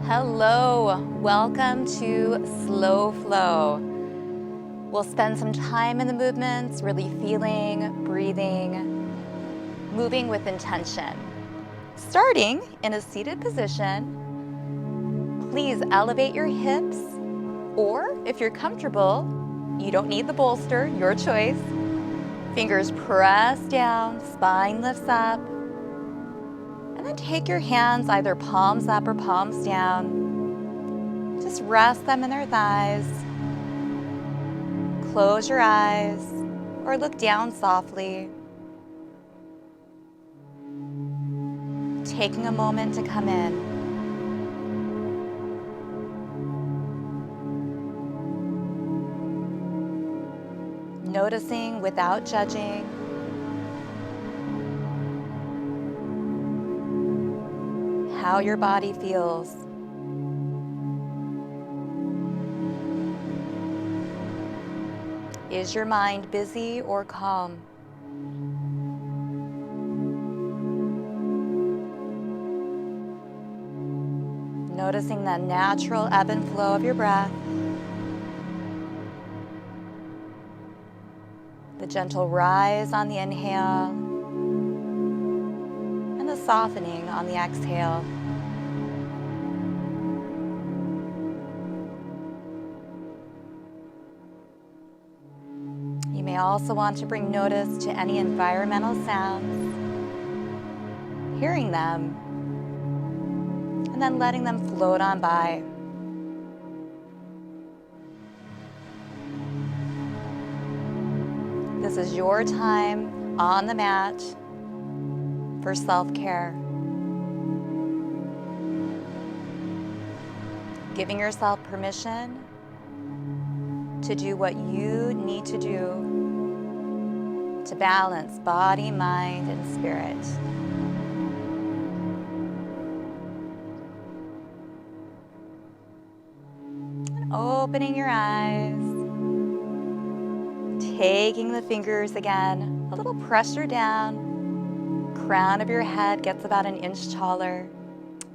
Hello, welcome to Slow Flow. We'll spend some time in the movements, really feeling, breathing, moving with intention. Starting in a seated position, please elevate your hips, or if you're comfortable, you don't need the bolster, your choice. Fingers press down, spine lifts up. And then take your hands either palms up or palms down. Just rest them in their thighs. Close your eyes or look down softly. Taking a moment to come in. Noticing without judging. How your body feels. Is your mind busy or calm? Noticing the natural ebb and flow of your breath. The gentle rise on the inhale. And the softening on the exhale. You may also want to bring notice to any environmental sounds, hearing them, and then letting them float on by. This is your time on the mat for self-care. Giving yourself permission to do what you need to do to balance body, mind, and spirit. And opening your eyes, taking the fingers again, a little pressure down, crown of your head gets about an inch taller.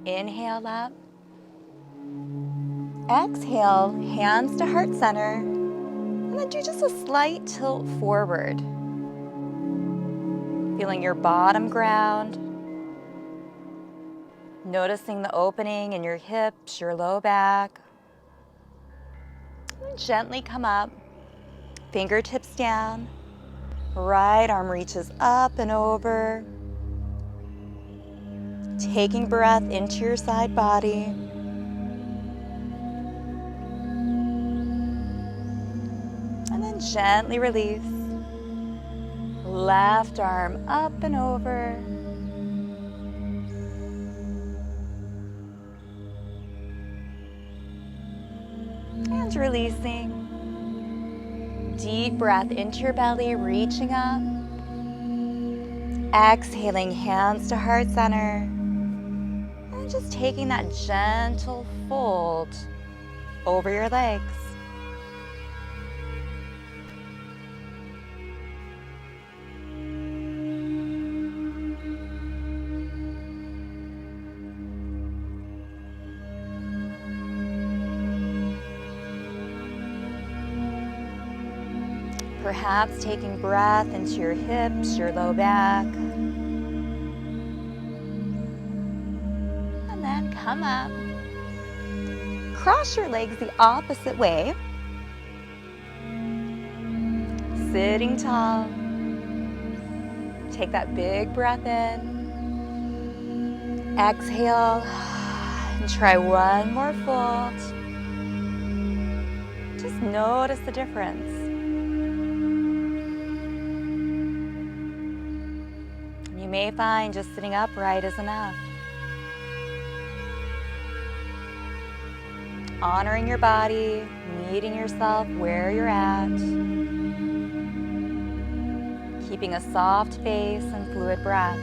Inhale up. Exhale, hands to heart center, and then do just a slight tilt forward. Feeling your bottom ground, noticing the opening in your hips, your low back. And gently come up, fingertips down, right arm reaches up and over. Taking breath into your side body. Gently release. Left arm up and over. And releasing. Deep breath into your belly, reaching up. Exhaling, hands to heart center. And just taking that gentle fold over your legs. Perhaps taking breath into your hips, your low back. And then come up. Cross your legs the opposite way. Sitting tall. Take that big breath in. Exhale. And try one more fold. Just notice the difference. You may find just sitting upright is enough. Honoring your body, meeting yourself where you're at. Keeping a soft face and fluid breath.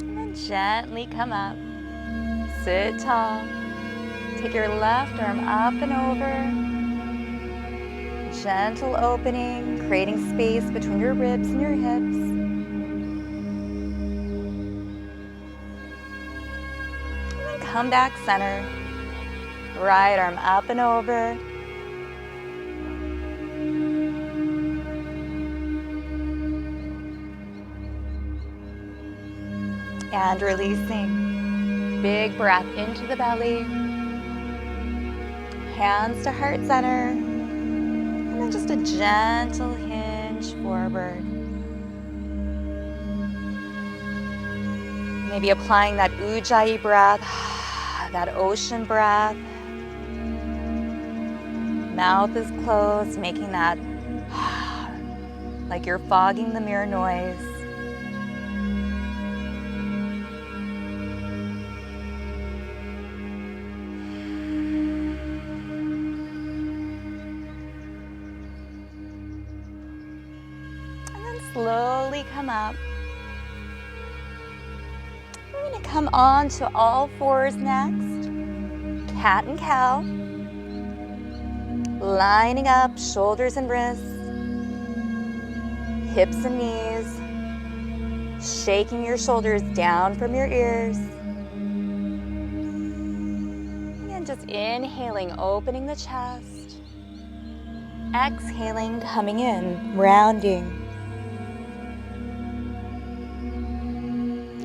And then gently come up. Sit tall. Take your left arm up and over. Gentle opening, creating space between your ribs and your hips. And then come back center. Right arm up and over. And releasing. Big breath into the belly. Hands to heart center. And then just a gentle hinge forward. Maybe applying that ujjayi breath, that ocean breath. Mouth is closed, making that like you're fogging the mirror noise. And then slowly come up. We're going to come on to all fours next. Cat and cow. Lining up shoulders and wrists, hips and knees, shaking your shoulders down from your ears. And just inhaling, opening the chest. Exhaling, coming in, rounding.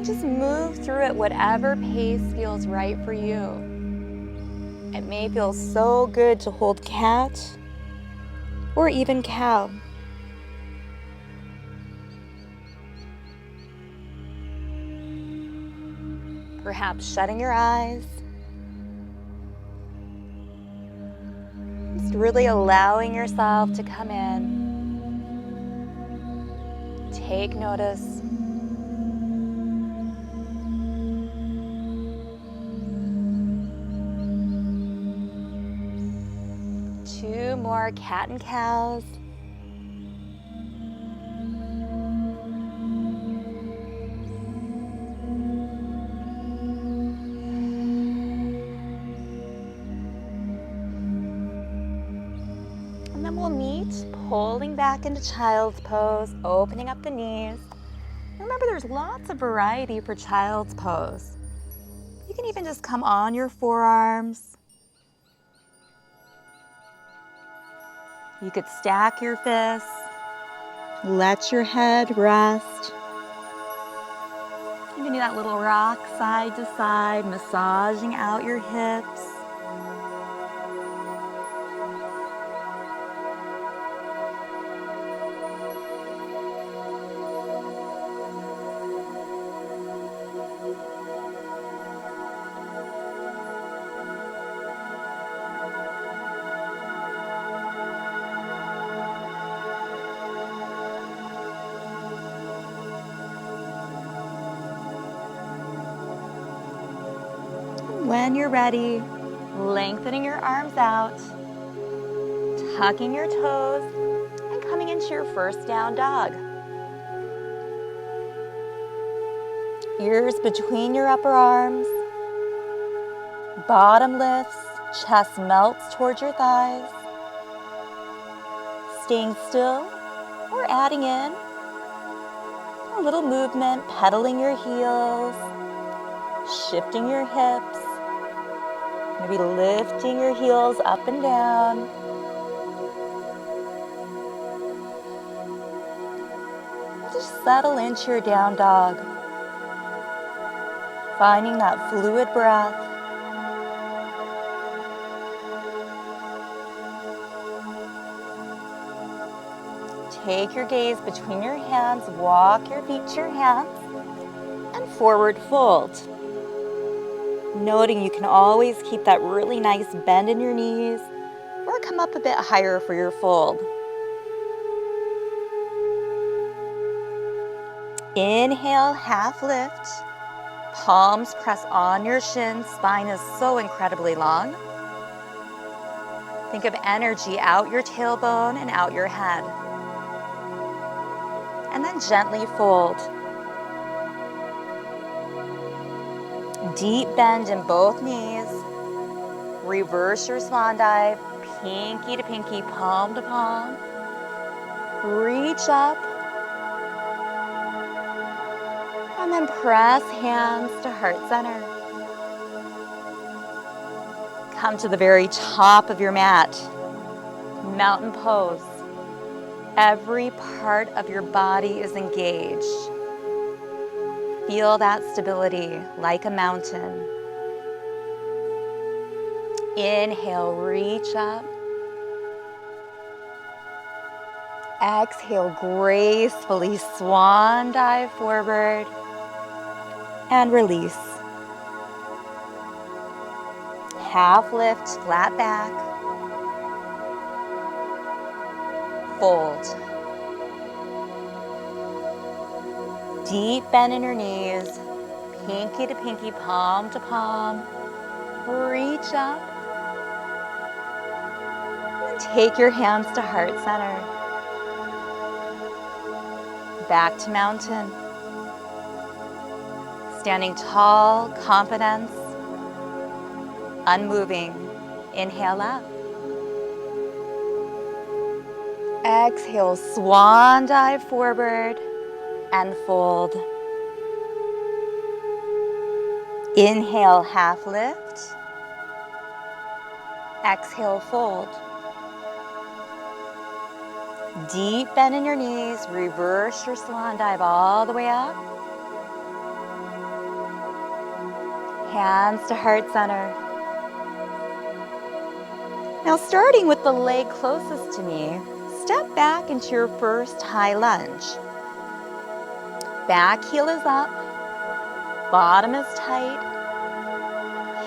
Just move through it whatever pace feels right for you. It may feel so good to hold cat or even cow. Perhaps shutting your eyes. Just really allowing yourself to come in. Take notice. Two more cat and cows. And then we'll meet, pulling back into child's pose, opening up the knees. Remember, there's lots of variety for child's pose. You can even just come on your forearms. You could stack your fists, let your head rest. You can do that little rock side to side, massaging out your hips. When you're ready, lengthening your arms out, tucking your toes, and coming into your first down dog. Ears between your upper arms, bottom lifts, chest melts towards your thighs. Staying still or adding in a little movement, pedaling your heels, shifting your hips. Maybe lifting your heels up and down. Just settle into your down dog. Finding that fluid breath. Take your gaze between your hands, walk your feet to your hands, and forward fold. Noting you can always keep that really nice bend in your knees or come up a bit higher for your fold. Inhale, half lift. Palms press on your shins. Spine is so incredibly long. Think of energy out your tailbone and out your head. And then gently fold. Deep bend in both knees. Reverse your swan dive. pinky to pinky, palm to palm. Reach up. And then press hands to heart center. Come to the very top of your mat. Mountain pose. Every part of your body is engaged. Feel that stability like a mountain. Inhale, reach up. Exhale, gracefully swan dive forward and release. Half lift, flat back. Fold. Deep bend in your knees. Pinky to pinky, palm to palm. Reach up. And take your hands to heart center. Back to mountain. Standing tall, confidence. Unmoving. Inhale up. Exhale, swan dive forward and fold. Inhale, half lift. Exhale, fold. Deep bend in your knees. Reverse your swan dive all the way up. Hands to heart center. Now starting with the leg closest to me, step back into your first high lunge. Back heel is up, bottom is tight,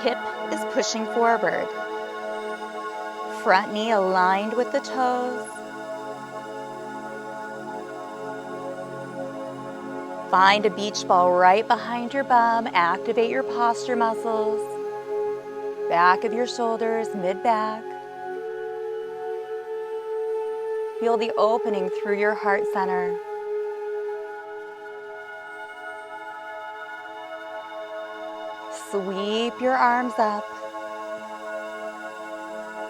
hip is pushing forward. Front knee aligned with the toes. Find a beach ball right behind your bum. Activate your posture muscles. Back of your shoulders, mid-back. Feel the opening through your heart center. Sweep your arms up.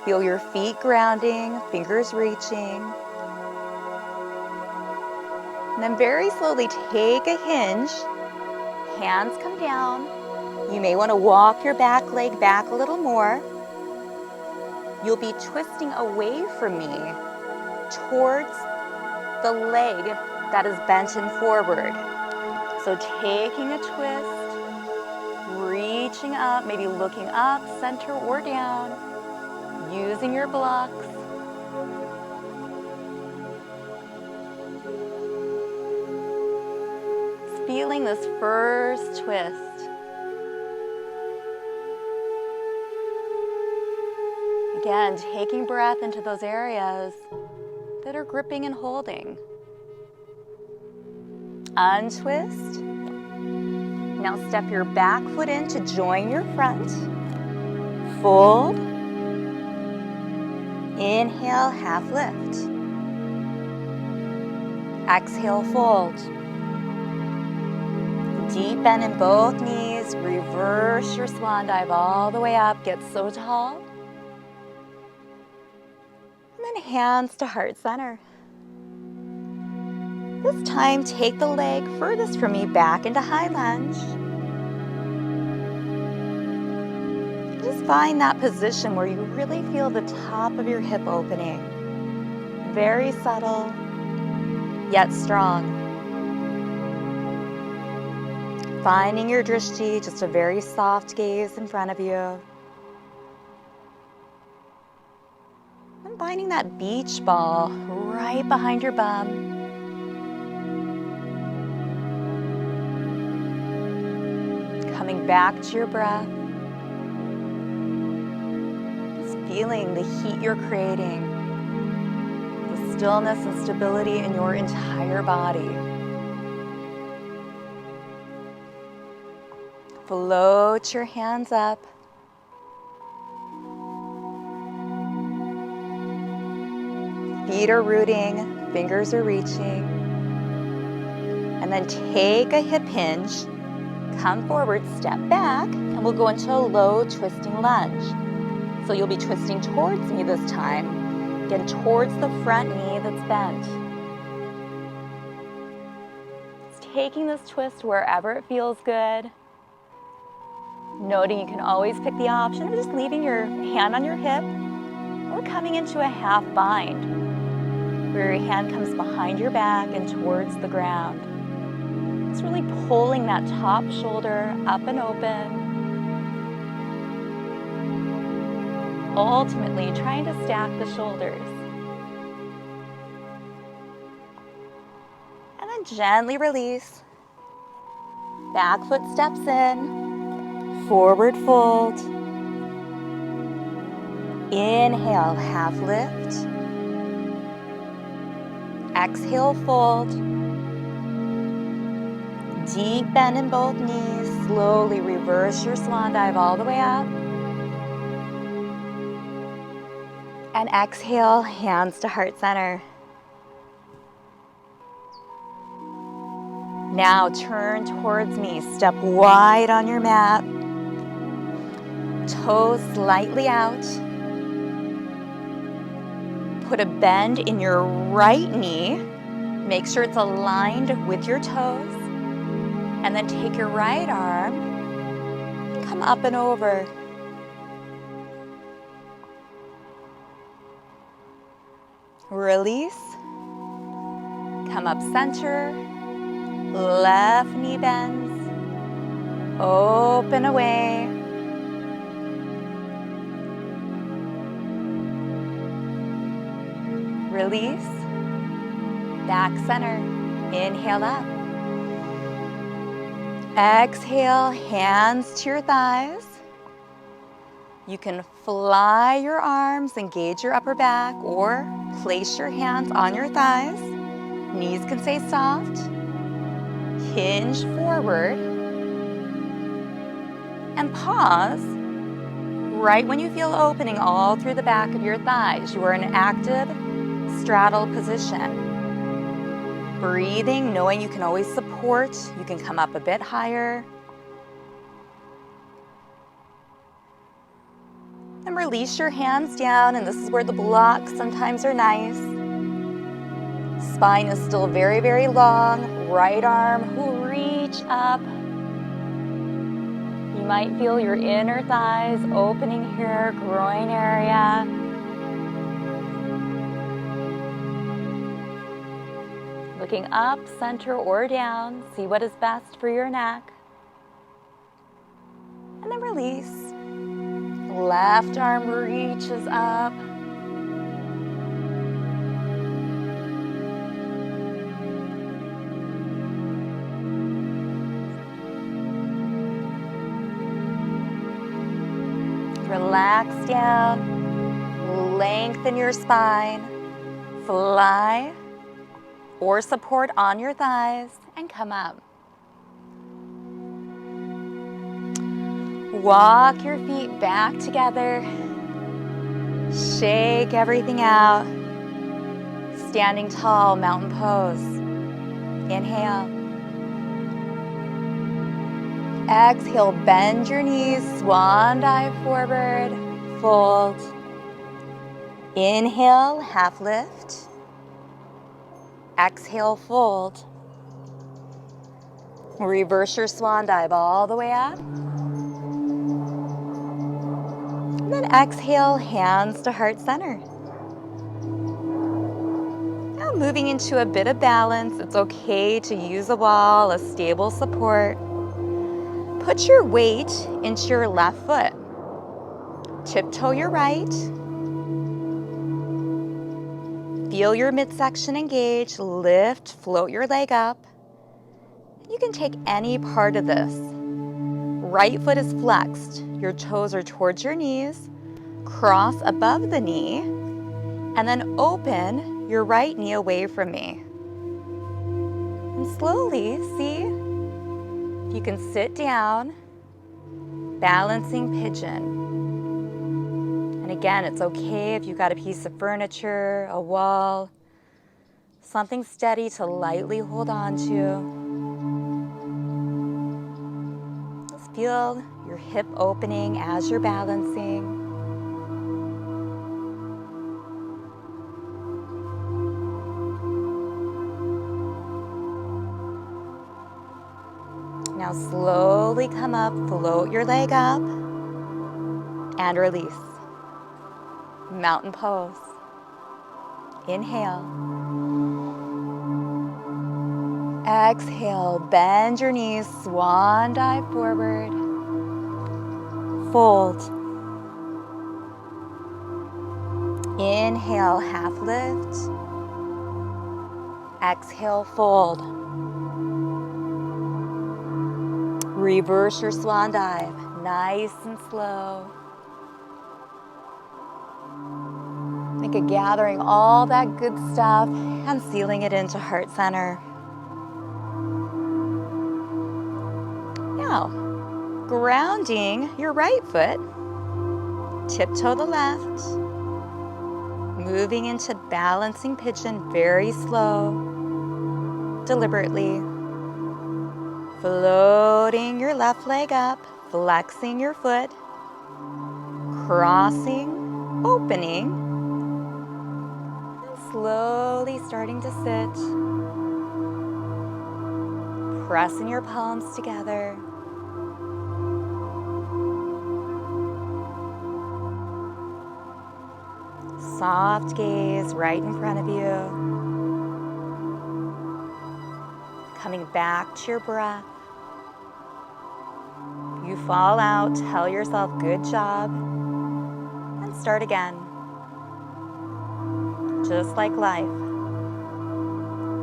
Feel your feet grounding, fingers reaching. And then very slowly take a hinge. Hands come down. You may want to walk your back leg back a little more. You'll be twisting away from me towards the leg that is bent and forward. So taking a twist, reaching up, maybe looking up, center or down, using your blocks. Feeling this first twist. Again, taking breath into those areas that are gripping and holding. Untwist. Now step your back foot in to join your front. Fold. Inhale, half lift. Exhale, fold. Deep bend in both knees. Reverse your swan dive all the way up. Get so tall. And then hands to heart center. This time, take the leg furthest from me back into high lunge. Just find that position where you really feel the top of your hip opening. Very subtle, yet strong. Finding your drishti, just a very soft gaze in front of you. And finding that beach ball right behind your bum. Coming back to your breath. Just feeling the heat you're creating. The stillness and stability in your entire body. Float your hands up. Feet are rooting, fingers are reaching. And then take a hip hinge, come forward, step back, and we'll go into a low twisting lunge. So you'll be twisting towards me this time. Again, towards the front knee that's bent. Just taking this twist wherever it feels good. Noting you can always pick the option of just leaving your hand on your hip or coming into a half bind, where your hand comes behind your back and towards the ground. It's really pulling that top shoulder up and open. Ultimately, trying to stack the shoulders. And then gently release. Back foot steps in. Forward fold. Inhale, half lift. Exhale, fold. Deep bend in both knees. Slowly reverse your swan dive all the way up. And exhale, hands to heart center. Now turn towards me. Step wide on your mat. Toes slightly out. Put a bend in your right knee. Make sure it's aligned with your toes. And then take your right arm. Come up and over. Release. Come up center. Left knee bends. Open away. Release. Back center. Inhale up. Exhale, hands to your thighs. You can fly your arms, engage your upper back, or place your hands on your thighs. Knees can stay soft. Hinge forward. And pause right when you feel opening all through the back of your thighs. You are in active straddle position. Breathing, knowing you can always support. You can come up a bit higher. And release your hands down, and this is where the blocks sometimes are nice. Spine is still very, very long. Right arm, reach up. You might feel your inner thighs opening here, groin area. Looking up, center, or down. See what is best for your neck. And then release. Left arm reaches up. Relax down. Lengthen your spine. Fly or support on your thighs and come up. Walk your feet back together. Shake everything out. Standing tall, mountain pose. Inhale. Exhale, bend your knees, swan dive forward, fold. Inhale, half lift. Exhale, fold. Reverse your swan dive all the way up. And then exhale, hands to heart center. Now moving into a bit of balance. It's okay to use a wall, a stable support. Put your weight into your left foot. Tiptoe your right. Feel your midsection engage. Lift, float your leg up. You can take any part of this. Right foot is flexed. Your toes are towards your knees. Cross above the knee. And then open your right knee away from me. And slowly, see if you can sit down, balancing pigeon. And again, it's okay if you've got a piece of furniture, a wall, something steady to lightly hold on to. Just feel your hip opening as you're balancing. Now slowly come up, float your leg up, and release. Mountain pose. Inhale. Exhale, bend your knees, swan dive forward. Fold. Inhale, half lift. Exhale, fold. Reverse your swan dive, nice and slow. Think of gathering all that good stuff and sealing it into heart center. Now, grounding your right foot, tiptoe the left, moving into balancing pigeon, very slow, deliberately. Floating your left leg up, flexing your foot, crossing, opening, and slowly starting to sit. Pressing your palms together. Soft gaze right in front of you. Coming back to your breath. You fall out, tell yourself good job, and start again. Just like life,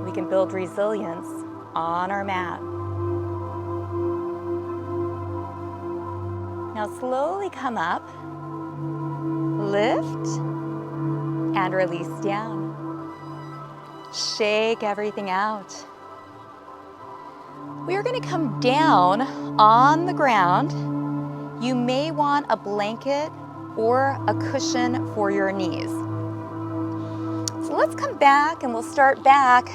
we can build resilience on our mat. Now slowly come up, lift, and release down. Shake everything out. We are going to come down on the ground. You may want a blanket or a cushion for your knees. So let's come back and we'll start back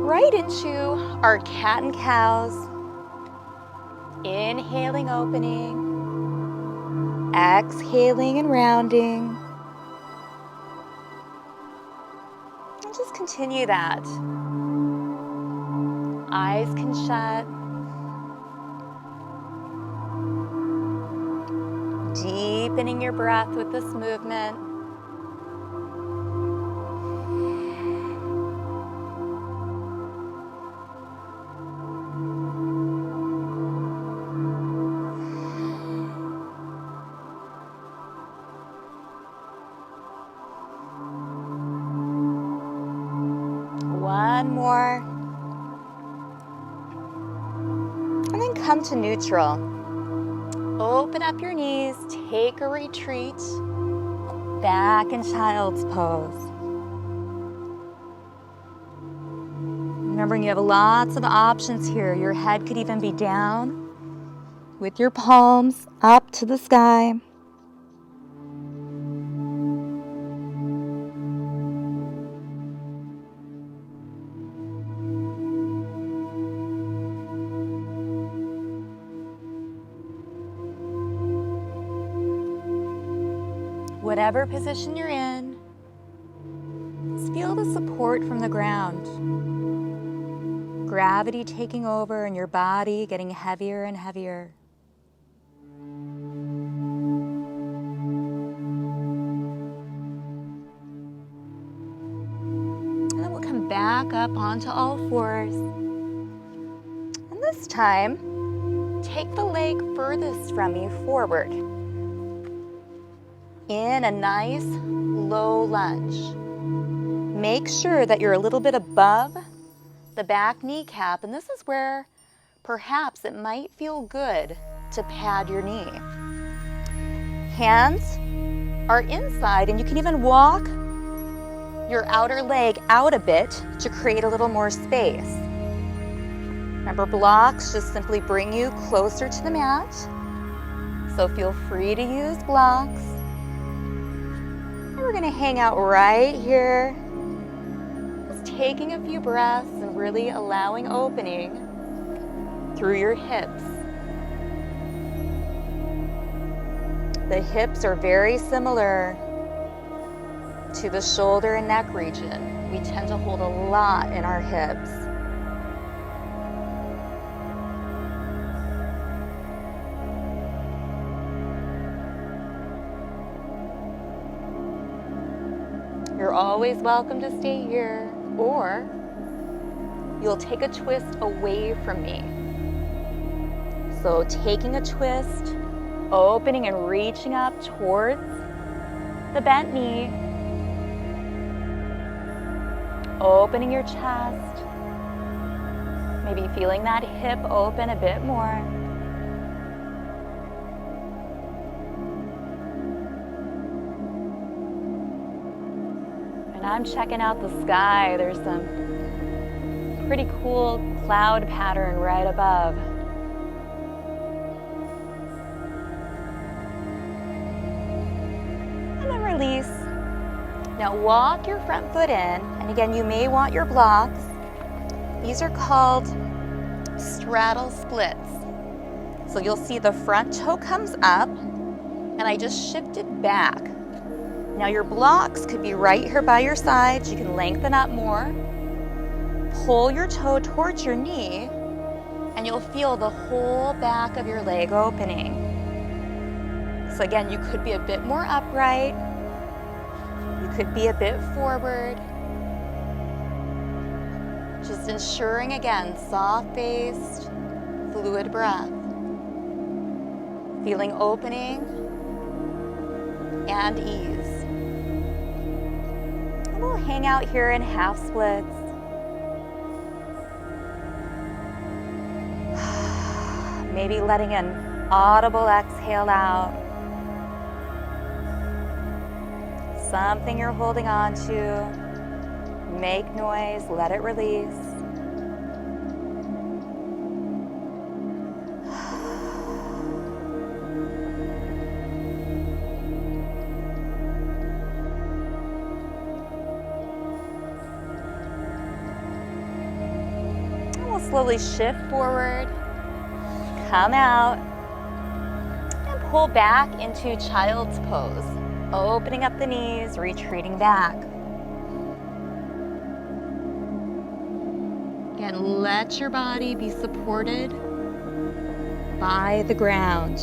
right into our cat and cows. Inhaling, opening. Exhaling and rounding. And just continue that. Eyes can shut. Deepening your breath with this movement. One more. And then come to neutral. Open up your knees, take a retreat, back in child's pose. Remembering you have lots of options here. Your head could even be down with your palms up to the sky. Whatever position you're in, just feel the support from the ground. Gravity taking over and your body getting heavier and heavier. And then we'll come back up onto all fours. And this time, take the leg furthest from you forward. In a nice low lunge. Make sure that you're a little bit above the back kneecap, and this is where perhaps it might feel good to pad your knee. Hands are inside, and you can even walk your outer leg out a bit to create a little more space. Remember, blocks just simply bring you closer to the mat, so feel free to use blocks. We're going to hang out right here, just taking a few breaths and really allowing opening through your hips. The hips are very similar to the shoulder and neck region. We tend to hold a lot in our hips. You're always welcome to stay here, or you'll take a twist away from me. So taking a twist, opening and reaching up towards the bent knee, opening your chest, maybe feeling that hip open a bit more. And I'm checking out the sky. There's some pretty cool cloud pattern right above. And then release. Now walk your front foot in, and again, you may want your blocks. These are called straddle splits. So you'll see the front toe comes up, and I just shifted back. Now your blocks could be right here by your sides. You can lengthen up more. Pull your toe towards your knee, and you'll feel the whole back of your leg opening. So again, you could be a bit more upright. You could be a bit forward. Just ensuring, again, soft-faced, fluid breath. Feeling opening and ease. And we'll hang out here in half splits. Maybe letting an audible exhale out. Something you're holding on to. Make noise, let it release. And we'll slowly shift forward, come out, and pull back into child's pose. Opening up the knees, retreating back. Again, let your body be supported by the ground.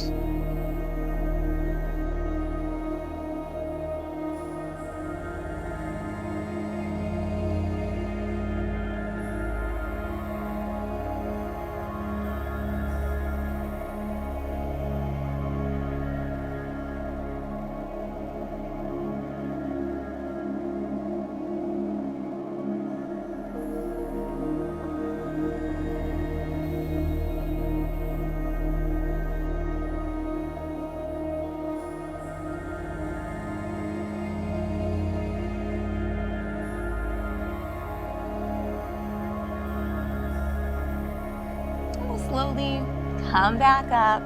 Slowly come back up.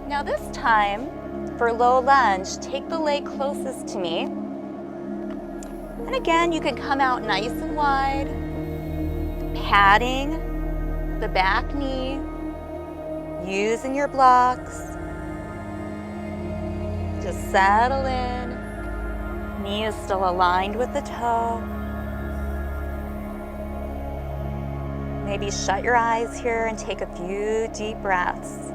Now this time, for low lunge, take the leg closest to me. And again, you can come out nice and wide, patting the back knee, using your blocks. Just settle in. Knee is still aligned with the toe. Maybe shut your eyes here and take a few deep breaths.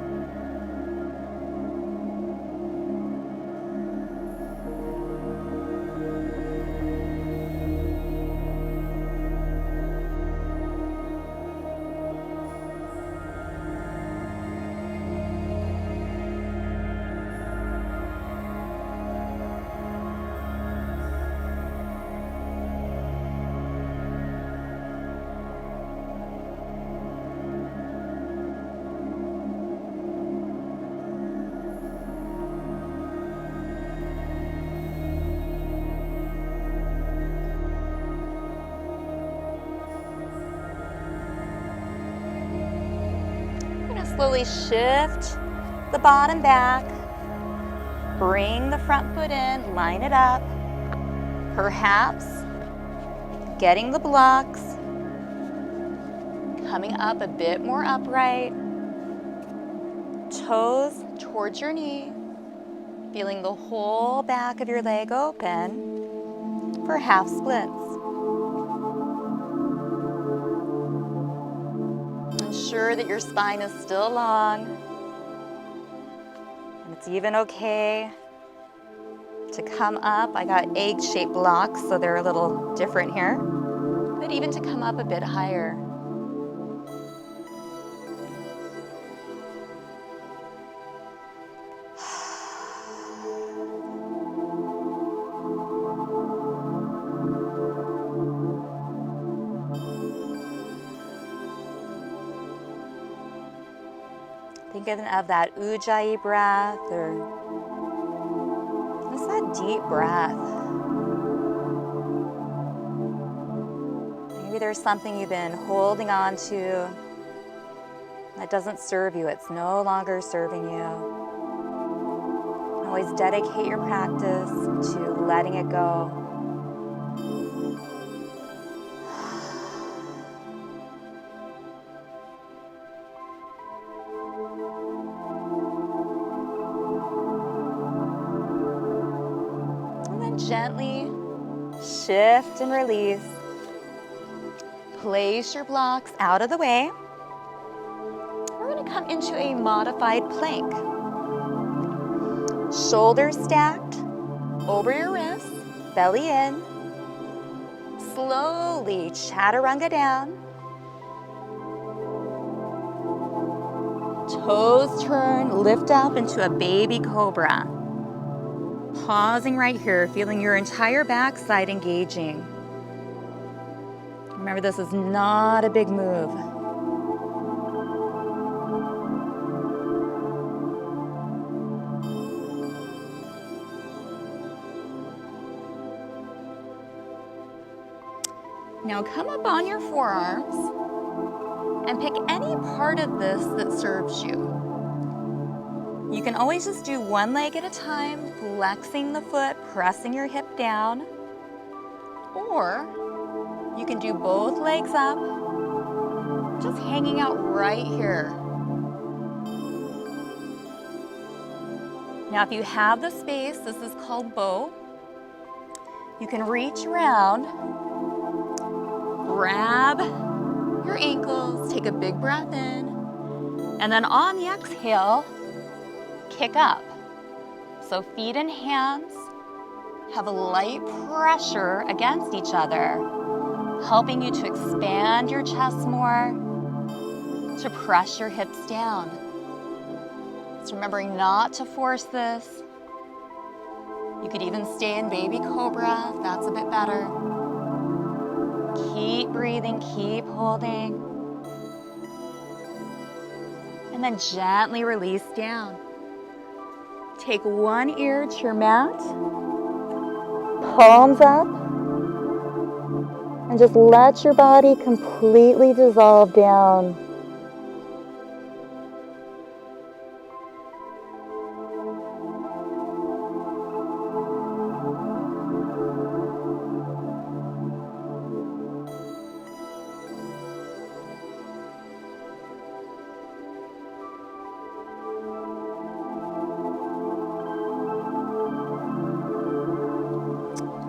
Slowly shift the bottom back, bring the front foot in, line it up, perhaps getting the blocks, coming up a bit more upright, toes towards your knee, feeling the whole back of your leg open for half splits. Ensure that your spine is still long, and it's even okay To come up, I got egg-shaped blocks, so they're a little different here. But even to come up a bit higher. Thinking of that ujjayi breath, or just that deep breath. Maybe there's something you've been holding on to that doesn't serve you. It's no longer serving you. You can always dedicate your practice to letting it go. And then gently shift and release. Place your blocks out of the way. We're going to come into a modified plank. Shoulders stacked over your wrists, belly in. Slowly chaturanga down. Toes turn, lift up into a baby cobra. Pausing right here, feeling your entire backside engaging. Remember, this is not a big move. Now come up on your forearms and pick any part of this that serves you. You can always just do one leg at a time, flexing the foot, pressing your hip down. Or you can do both legs up, just hanging out right here. Now if you have the space, this is called bow. You can reach around, grab your ankles, take a big breath in, and then on the exhale, kick up. So feet and hands have a light pressure against each other, helping you to expand your chest more, to press your hips down. So remembering not to force this. You could even stay in baby cobra if that's a bit better. Keep breathing, keep holding. And then gently release down. Take one ear to your mat, palms up, and just let your body completely dissolve down.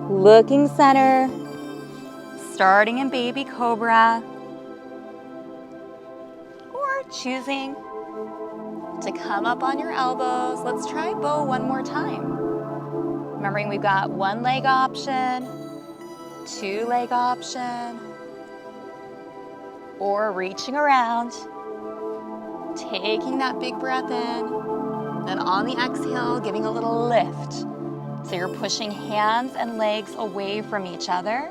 Looking center, starting in baby cobra, or choosing to come up on your elbows. Let's try bow one more time. Remembering we've got one leg option, two leg option, or reaching around, taking that big breath in, then on the exhale, giving a little lift. So you're pushing hands and legs away from each other.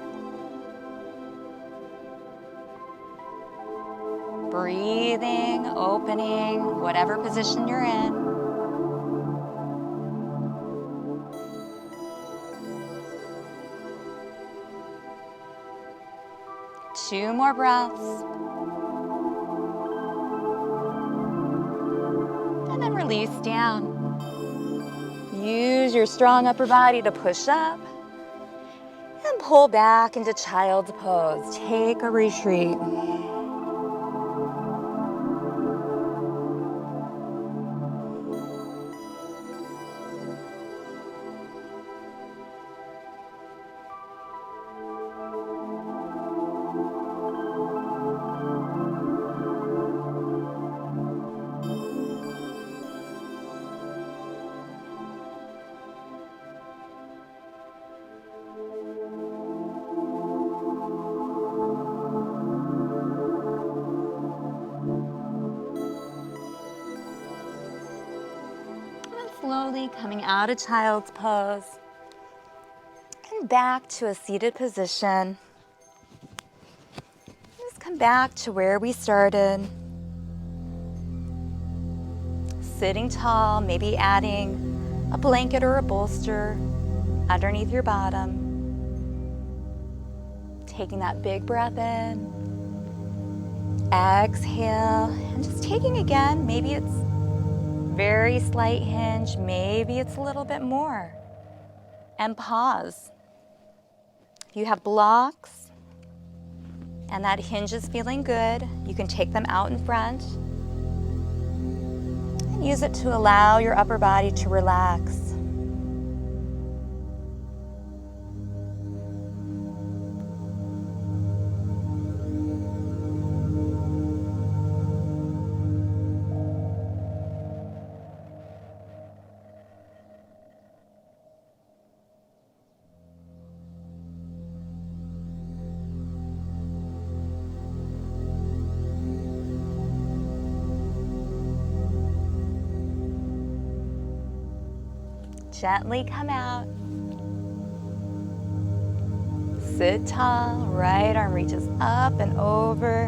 Breathing, opening, whatever position you're in. Two more breaths. And then release down. Use your strong upper body to push up and pull back into child's pose. Take a retreat. slowly coming out of child's pose and back to a seated position. Just come back to where we started. Sitting tall, maybe adding a blanket or a bolster underneath your bottom. Taking that big breath in. Exhale, and just taking again, maybe it's very slight hinge, maybe it's a little bit more. And pause. If you have blocks and that hinge is feeling good, you can take them out in front and use it to allow your upper body to relax. Gently come out. Sit tall, right arm reaches up and over.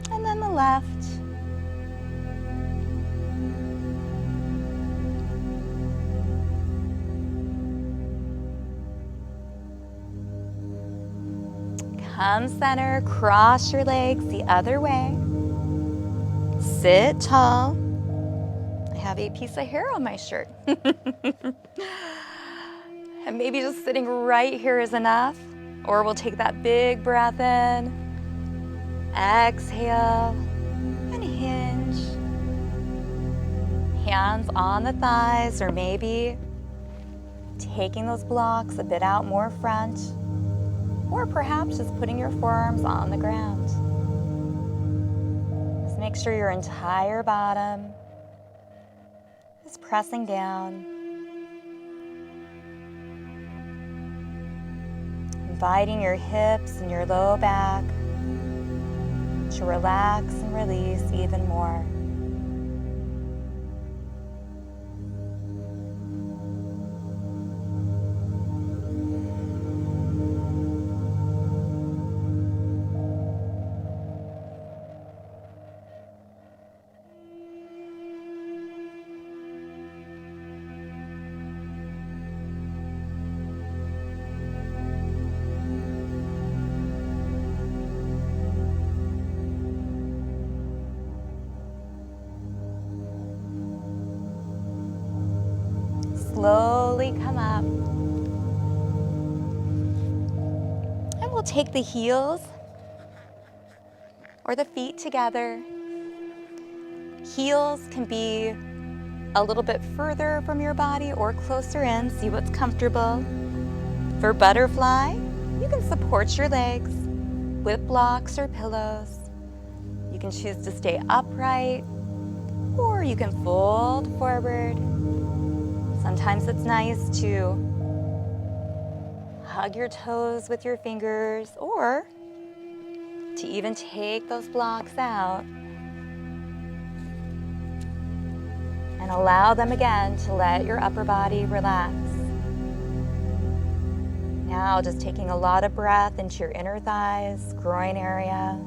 And then the left. Come center, cross your legs the other way. Sit tall. I have a piece of hair on my shirt. And maybe just sitting right here is enough. Or we'll take that big breath in. Exhale and hinge. Hands on the thighs, or maybe taking those blocks a bit out more front. Or perhaps just putting your forearms on the ground. Just make sure your entire bottom is pressing down. Inviting your hips and your low back to relax and release even more. Slowly come up. And we'll take the heels or the feet together. Heels can be a little bit further from your body or closer in. See what's comfortable. For butterfly, you can support your legs with blocks or pillows. You can choose to stay upright, or you can fold forward. Sometimes it's nice to hug your toes with your fingers, or to even take those blocks out and allow them again to let your upper body relax. Now just taking a lot of breath into your inner thighs, groin area.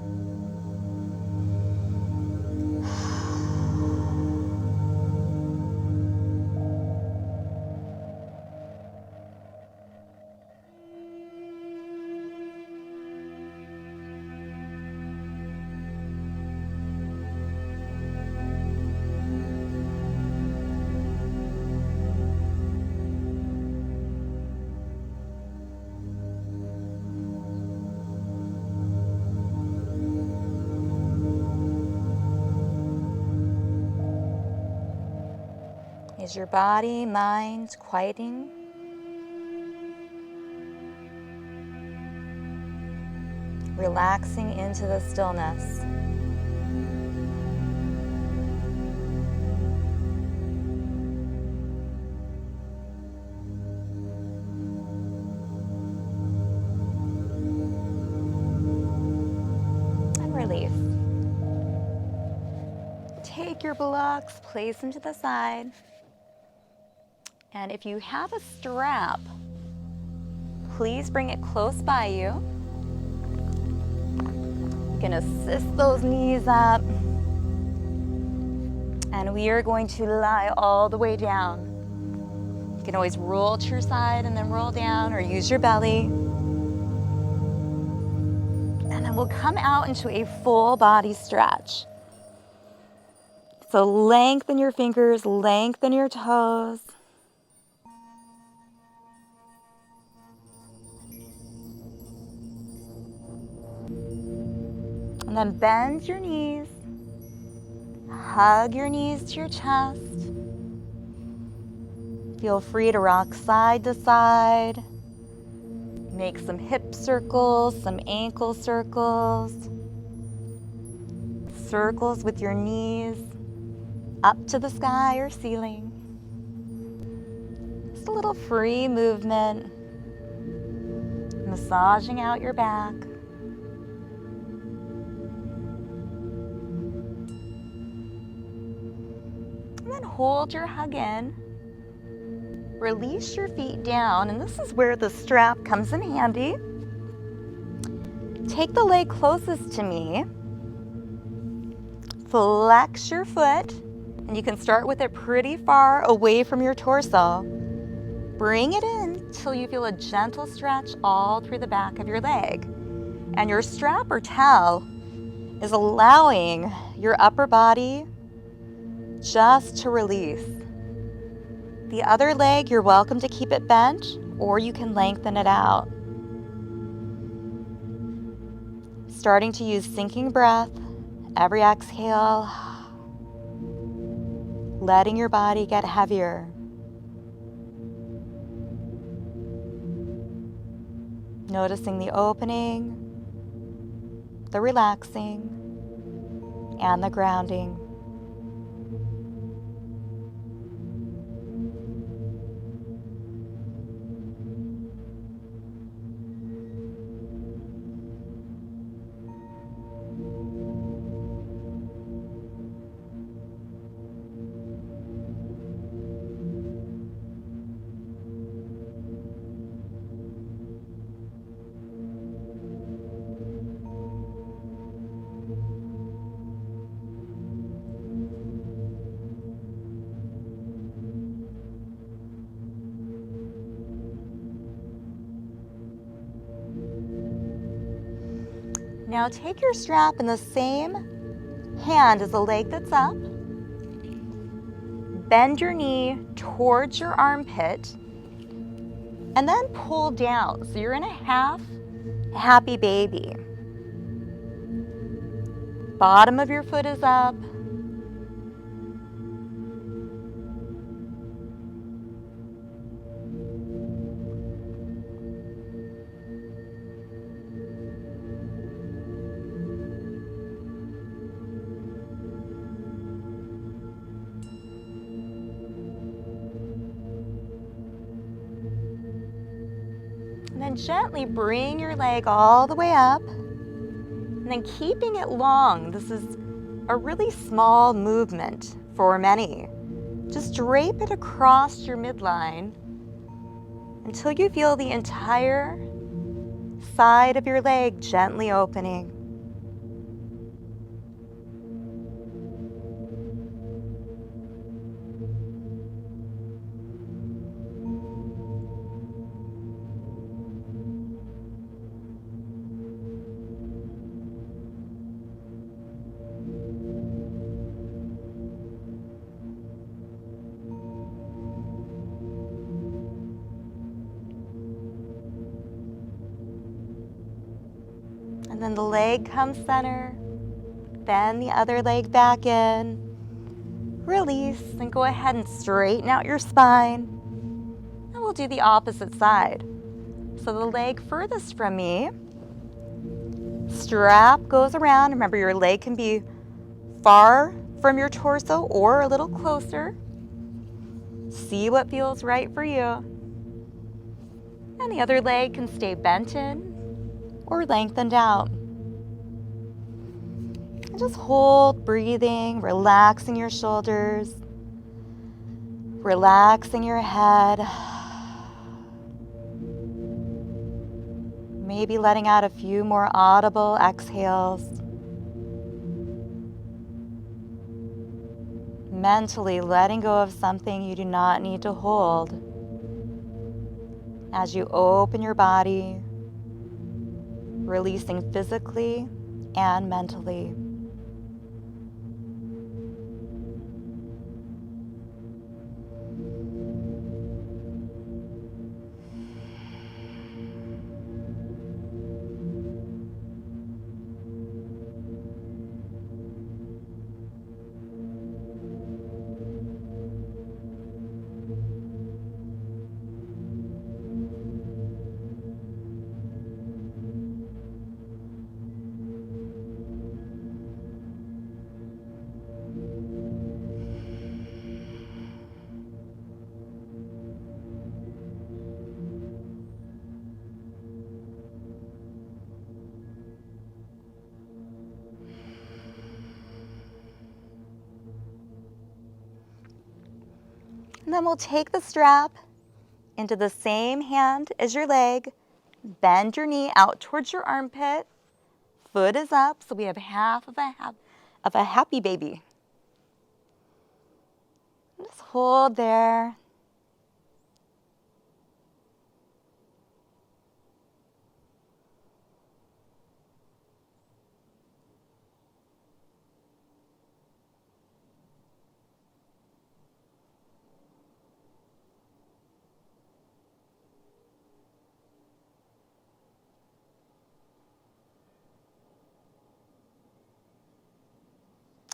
Is your body, mind quieting? Relaxing into the stillness. take your blocks, place them to the side. And if you have a strap, please bring it close by you. You can assist those knees up. And we are going to lie all the way down. You can always roll to your side and then roll down, or use your belly. And then we'll come out into a full body stretch. So lengthen your fingers, lengthen your toes. And then bend your knees. Hug your knees to your chest. Feel free to rock side to side. Make some hip circles, some ankle circles. Circles with your knees up to the sky or ceiling. Just a little free movement. Massaging out your back. And then hold your hug in. Release your feet down, and this is where the strap comes in handy. Take the leg closest to me. Flex your foot, and you can start with it pretty far away from your torso. Bring it in till you feel a gentle stretch all through the back of your leg. And your strap or towel is allowing your upper body just to release. The other leg, you're welcome to keep it bent, or you can lengthen it out. Starting to use sinking breath, every exhale, letting your body get heavier. Noticing the opening, the relaxing, and the grounding. Now take your strap in the same hand as the leg that's up. Bend your knee towards your armpit and then pull down. So you're in a half happy baby. Bottom of your foot is up. And then gently bring your leg all the way up. And then keeping it long. This is a really small movement for many. Just drape it across your midline until you feel the entire side of your leg gently opening. And then the leg comes center, then the other leg back in. Release, and go ahead and straighten out your spine. And we'll do the opposite side. So the leg furthest from me, strap goes around. Remember, your leg can be far from your torso or a little closer. See what feels right for you. And the other leg can stay bent in or lengthened out. And Just hold breathing, relaxing your shoulders, relaxing your head. Maybe letting out a few more audible exhales. Mentally letting go of something you do not need to hold as you open your body, releasing physically and mentally. And then we'll take the strap into the same hand as your leg. Bend your knee out towards your armpit. Foot is up, so we have half of a happy baby. Just hold there.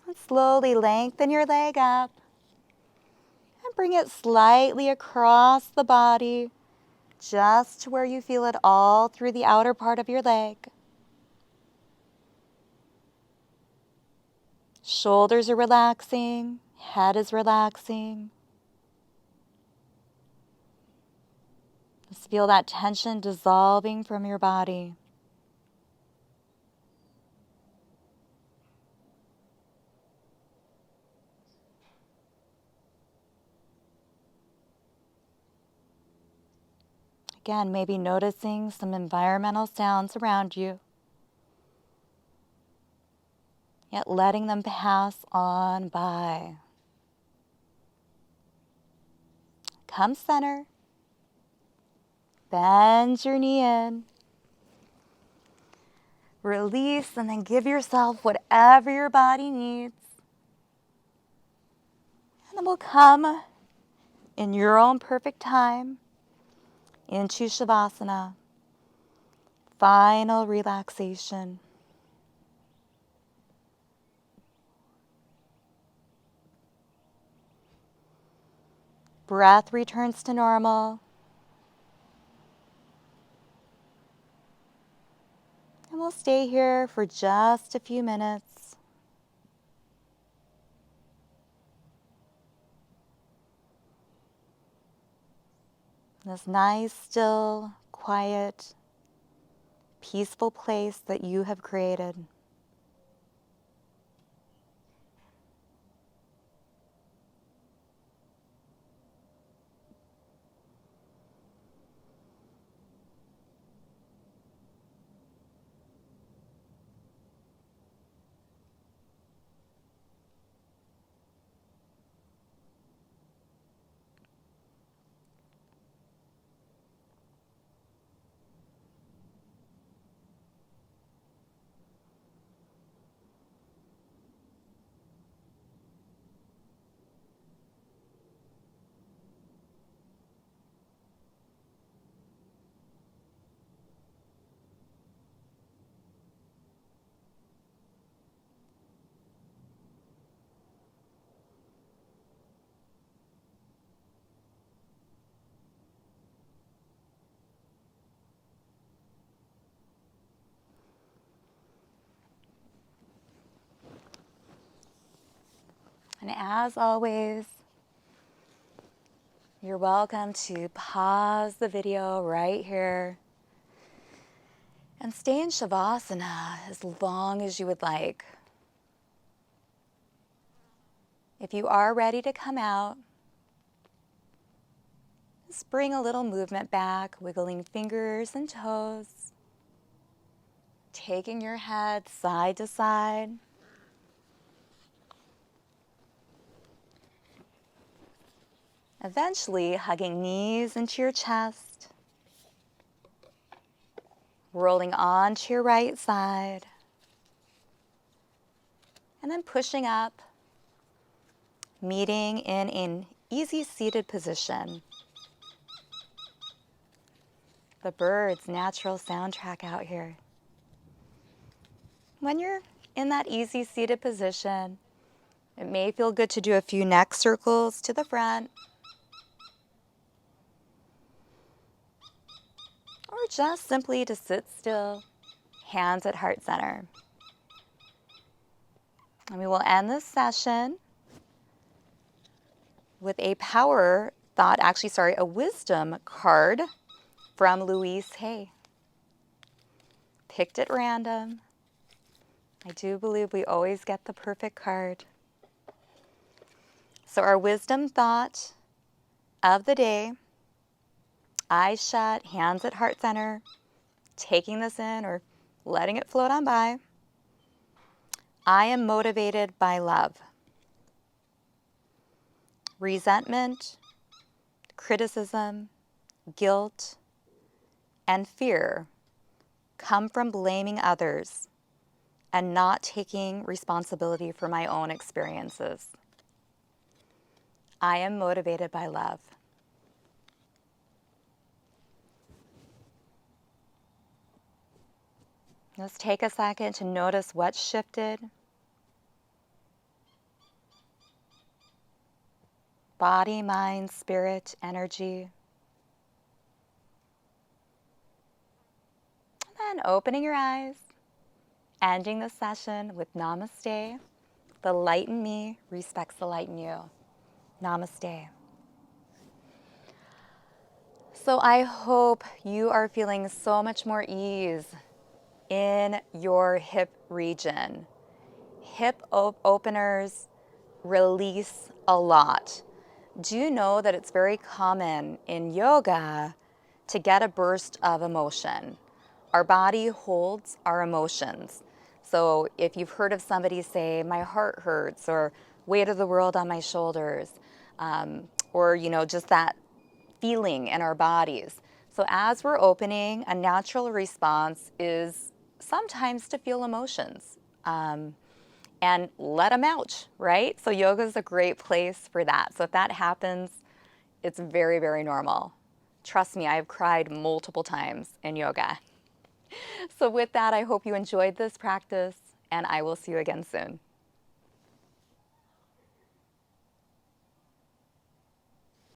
And slowly lengthen your leg up and bring it slightly across the body, just to where you feel it all through the outer part of your leg. Shoulders are relaxing, head is relaxing. Just feel that tension dissolving from your body. Again, maybe noticing some environmental sounds around you, yet letting them pass on by. Come center. Bend your knee in. Release and then give yourself whatever your body needs. And then we'll come in your own perfect time into Shavasana. Final relaxation. Breath returns to normal. And we'll stay here for just a few minutes. This nice, still, quiet, peaceful place that you have created. And as always, you're welcome to pause the video right here and stay in Shavasana as long as you would like. If you are ready to come out, just bring a little movement back, wiggling fingers and toes, taking your head side to side. Eventually, hugging knees into your chest, rolling onto your right side, and then pushing up, meeting in an easy seated position. The bird's natural soundtrack out here. When you're in that easy seated position, it may feel good to do a few neck circles to the front, or just simply to sit still, hands at heart center. And we will end this session with a a wisdom card from Louise Hay. Picked at random. I do believe we always get the perfect card. So our wisdom thought of the day: eyes shut, hands at heart center, taking this in or letting it float on by. I am motivated by love. Resentment, criticism, guilt, and fear come from blaming others and not taking responsibility for my own experiences. I am motivated by love. Let's take a second to notice what shifted. Body, mind, spirit, energy. And then opening your eyes, ending the session with namaste. The light in me respects the light in you. Namaste. So I hope you are feeling so much more ease in your hip region. Hip openers release a lot. Do you know that it's very common in yoga to get a burst of emotion? Our body holds our emotions. So if you've heard of somebody say, my heart hurts, or weight of the world on my shoulders, or just that feeling in our bodies. So as we're opening, a natural response is sometimes to feel emotions and let them out, right? So yoga is a great place for that. So if that happens, it's very, very normal. Trust me, I've cried multiple times in yoga. So with that, I hope you enjoyed this practice, and I will see you again soon.